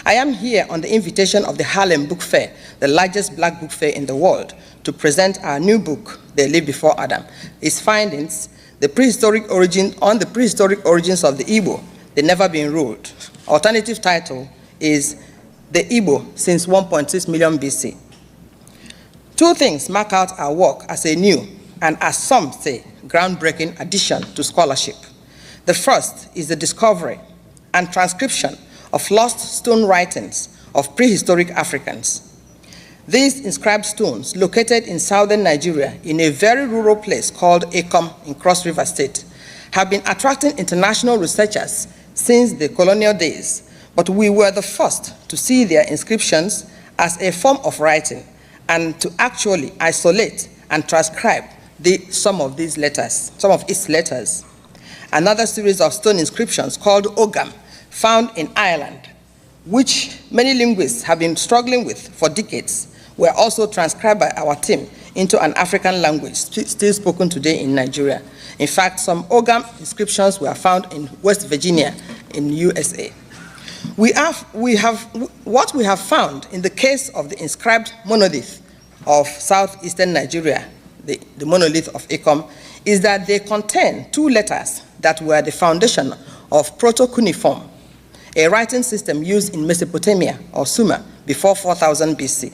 I am here on the invitation of the Harlem Book Fair, the largest black book fair in the world, to present our new book, They Lived Before Adam. Its findings, the prehistoric origins of the Igbo, they never been ruled. Alternative title is The Igbo Since 1.6 Million BC. Two things mark out our work as a new, and as some say, groundbreaking addition to scholarship. The first is the discovery and transcription of lost stone writings of prehistoric Africans. These inscribed stones, located in southern Nigeria in a very rural place called EE-boh in Cross River State, have been attracting international researchers since the colonial days, but we were the first to see their inscriptions as a form of writing and to actually isolate and transcribe some of its letters. Another series of stone inscriptions called Ogam, found in Ireland, which many linguists have been struggling with for decades, were also transcribed by our team into an African language still spoken today in Nigeria. In fact, some Ogam inscriptions were found in West Virginia in USA. What we have found in the case of the inscribed monolith of southeastern Nigeria, the monolith of EE-boh, is that they contain two letters that were the foundation of proto-cuneiform, a writing system used in Mesopotamia or Sumer before 4000 BC.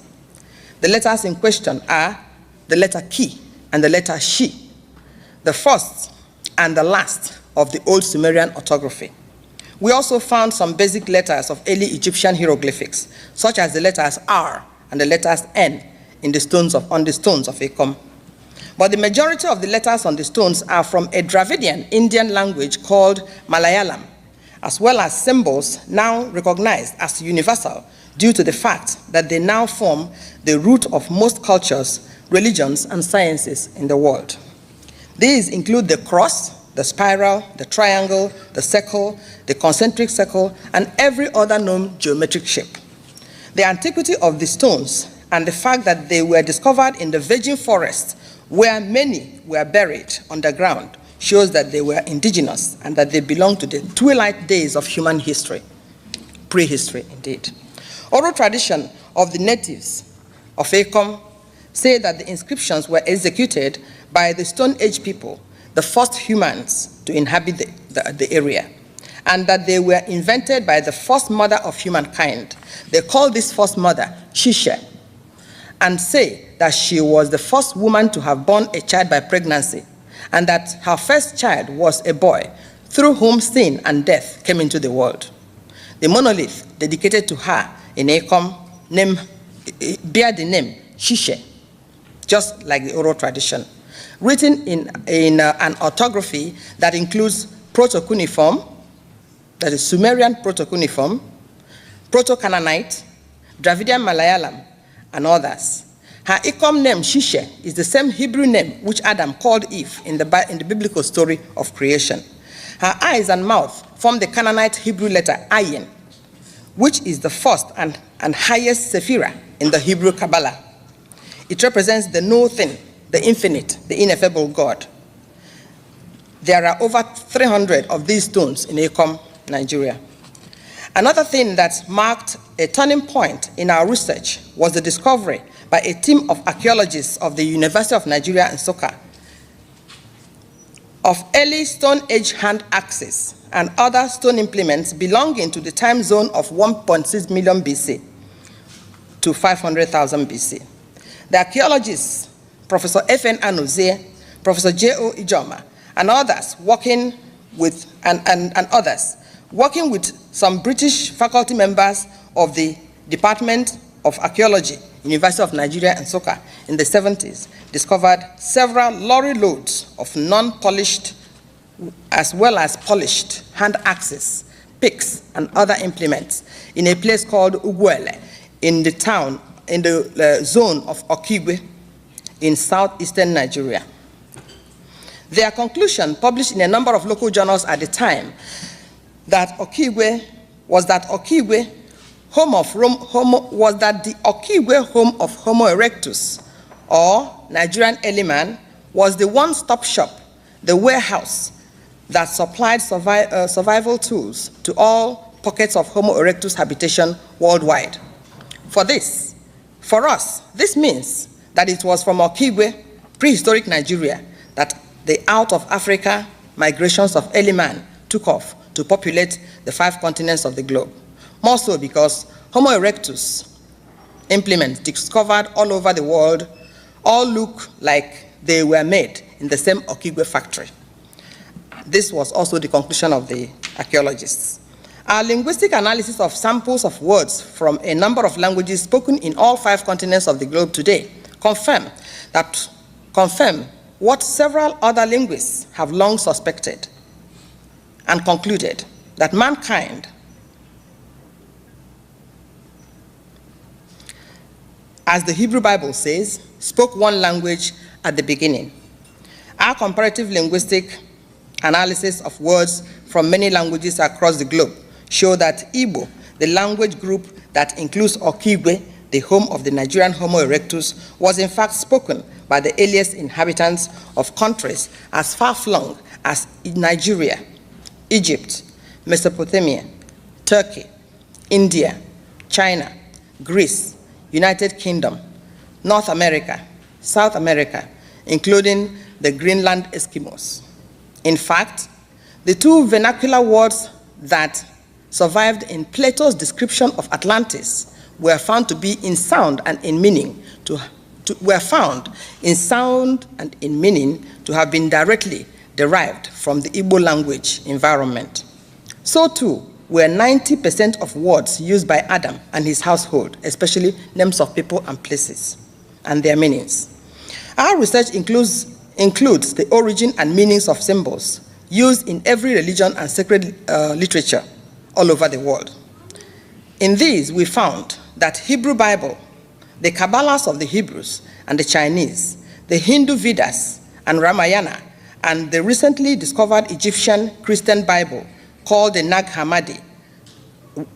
The letters in question are the letter Ki and the letter Shi, the first and the last of the old Sumerian orthography. We also found some basic letters of early Egyptian hieroglyphics, such as the letters R and the letters N on the stones of EE-boh. But the majority of the letters on the stones are from a Dravidian Indian language called Malayalam, as well as symbols now recognized as universal due to the fact that they now form the root of most cultures, religions, and sciences in the world. These include the cross, the spiral, the triangle, the circle, the concentric circle, and every other known geometric shape. The antiquity of the stones and the fact that they were discovered in the virgin forest where many were buried underground shows that they were indigenous and that they belong to the twilight days of human history, prehistory indeed. Oral tradition of the natives of EE-boh say that the inscriptions were executed by the Stone Age people, the first humans to inhabit the area, and that they were invented by the first mother of humankind. They call this first mother Shisha, and say that she was the first woman to have borne a child by pregnancy, and that her first child was a boy, through whom sin and death came into the world. The monolith dedicated to her in EE-boh bear the name Shishe, just like the oral tradition, written in an orthography that includes proto-cuneiform, that is Sumerian proto-cuneiform, proto-Canaanite, Dravidian Malayalam, and others. Her EE-boh name, Shishe, is the same Hebrew name which Adam called Eve in the biblical story of creation. Her eyes and mouth form the Canaanite Hebrew letter Ayin, which is the first and highest sephira in the Hebrew Kabbalah. It represents the no thing, the infinite, the ineffable God. There are over 300 of these stones in EE-boh, Nigeria. Another thing that marked a turning point in our research was the discovery by a team of archaeologists of the University of Nigeria, Nsukka, of early Stone Age hand axes and other stone implements belonging to the time zone of 1.6 million BC to 500,000 BC. The archaeologists, Professor F.N. Anozie, Professor J.O. Ijoma, and others working with some British faculty members of the Department of Archaeology, University of Nigeria, Nsukka, in the 70s, discovered several lorry loads of non-polished as well as polished hand axes, picks, and other implements in a place called Ugwele in the zone of Okigwe in southeastern Nigeria. Their conclusion, published in a number of local journals at the time, that the Okigwe home of Homo erectus, or Nigerian early man, was the one-stop shop, the warehouse that supplied survival tools to all pockets of Homo erectus habitation worldwide. For us, this means that it was from Okigwe, prehistoric Nigeria, that the out of Africa migrations of early man took off to populate the 5 continents of the globe. More so because Homo erectus implements discovered all over the world all look like they were made in the same Okigwe factory. This was also the conclusion of the archaeologists. Our linguistic analysis of samples of words from a number of languages spoken in all 5 continents of the globe today confirm what several other linguists have long suspected and concluded, that mankind, as the Hebrew Bible says, spoke one language at the beginning. Our comparative linguistic analysis of words from many languages across the globe show that Igbo, the language group that includes Okigwe, the home of the Nigerian Homo erectus, was in fact spoken by the earliest inhabitants of countries as far-flung as Nigeria, Egypt, Mesopotamia, Turkey, India, China, Greece, United Kingdom, North America, South America, including the Greenland Eskimos. In fact, the 2 vernacular words that survived in Plato's description of Atlantis were found to be in sound and in meaning to have been directly derived from the Igbo language environment. So too were 90% of words used by Adam and his household, especially names of people and places and their meanings. Our research includes the origin and meanings of symbols used in every religion and sacred literature all over the world. In these, we found that Hebrew Bible, the Kabbalahs of the Hebrews and the Chinese, the Hindu Vedas and Ramayana, and the recently discovered Egyptian Christian Bible called the Nag Hammadi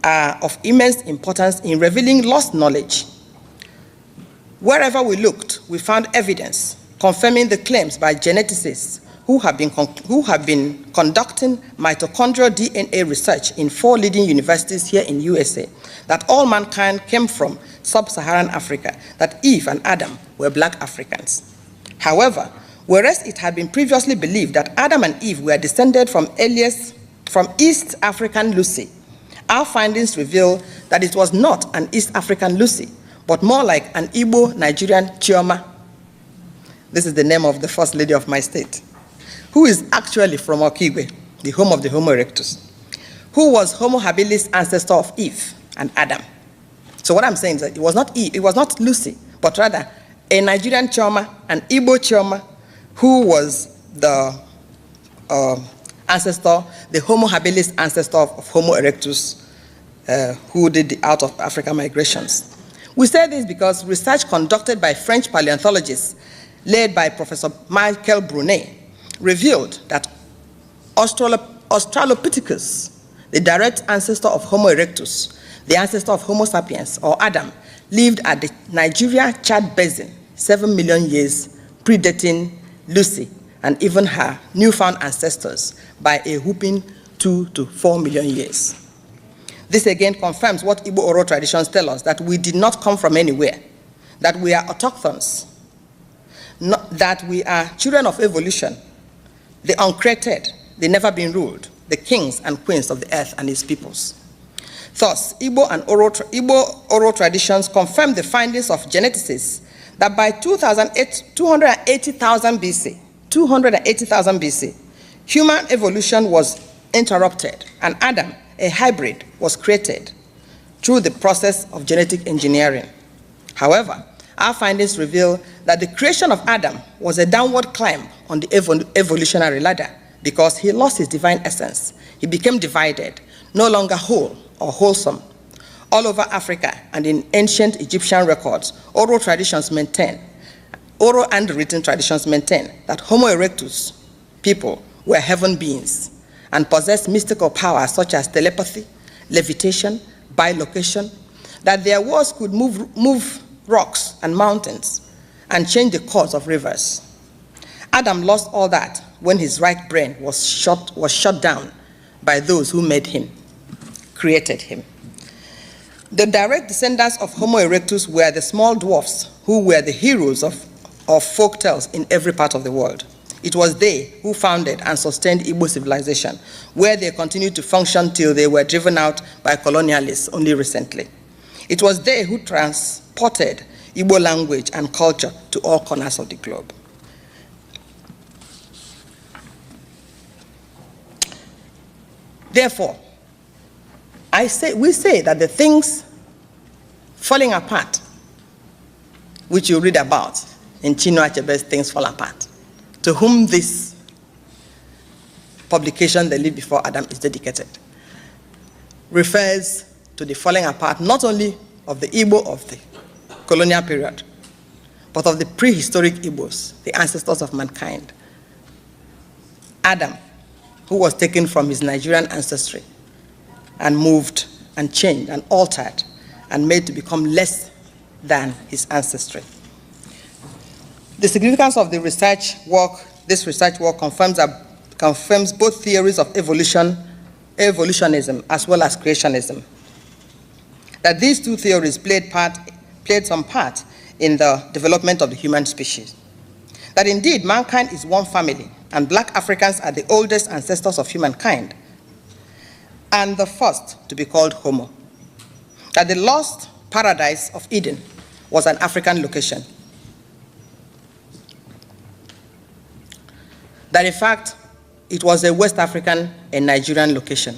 are of immense importance in revealing lost knowledge. Wherever we looked, we found evidence confirming the claims by geneticists who have been conducting mitochondrial DNA research in 4 leading universities here in USA, that all mankind came from sub-Saharan Africa, that Eve and Adam were black Africans. However, whereas it had been previously believed that Adam and Eve were descended from East African Lucy, our findings reveal that it was not an East African Lucy, but more like an Igbo Nigerian Chioma. This is the name of the first lady of my state, who is actually from Okigwe, the home of the Homo erectus, who was Homo habilis ancestor of Eve and Adam. So what I'm saying is that it was not Eve, it was not Lucy, but rather a Nigerian Chioma, an Igbo Chioma, who was the ancestor, the Homo habilis ancestor of Homo erectus, who did the out of Africa migrations. We say this because research conducted by French paleontologists, led by Professor Michael Brunet, revealed that Australopithecus, the direct ancestor of Homo erectus, the ancestor of Homo sapiens, or Adam, lived at the Nigeria-Chad Basin 7 million years, predating Lucy and even her newfound ancestors by a whopping 2 to 4 million years. This again confirms what Igbo oral traditions tell us, that we did not come from anywhere, that we are autochthons, that we are children of evolution, the uncreated, the never been ruled, the kings and queens of the earth and its peoples. Thus, Igbo oral traditions confirm the findings of geneticists that by 280,000 BC, human evolution was interrupted, and Adam, a hybrid, was created through the process of genetic engineering. However, our findings reveal that the creation of Adam was a downward climb on the evolutionary ladder because he lost his divine essence. He became divided, no longer whole or wholesome. All over Africa and in ancient Egyptian records, oral and written traditions maintain that Homo erectus people were heaven beings and possessed mystical powers such as telepathy, levitation, bilocation, that their words could move rocks and mountains and change the course of rivers. Adam lost all that when his right brain was shut down by those who made him. created him. The direct descendants of Homo erectus were the small dwarfs who were the heroes of folk tales in every part of the world. It was they who founded and sustained Igbo civilization, where they continued to function till they were driven out by colonialists only recently. It was they who transported Igbo language and culture to all corners of the globe. Therefore, we say that the things falling apart, which you read about in Chinua Achebe's Things Fall Apart, to whom this publication, The Leaf Before Adam, is dedicated, refers to the falling apart not only of the Igbo of the colonial period, but of the prehistoric Igbos, the ancestors of mankind. Adam, who was taken from his Nigerian ancestry and moved and changed and altered and made to become less than his ancestry. The significance of the research work, this research work confirms both theories of evolutionism as well as creationism. That these two theories played some part in the development of the human species. That indeed mankind is one family, and black Africans are the oldest ancestors of humankind, and the first to be called Homo. That the lost paradise of Eden was an African location. That in fact, it was a West African and Nigerian location,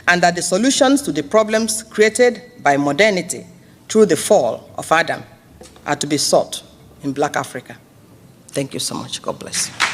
and that the solutions to the problems created by modernity through the fall of Adam are to be sought in Black Africa. Thank you so much. God bless you.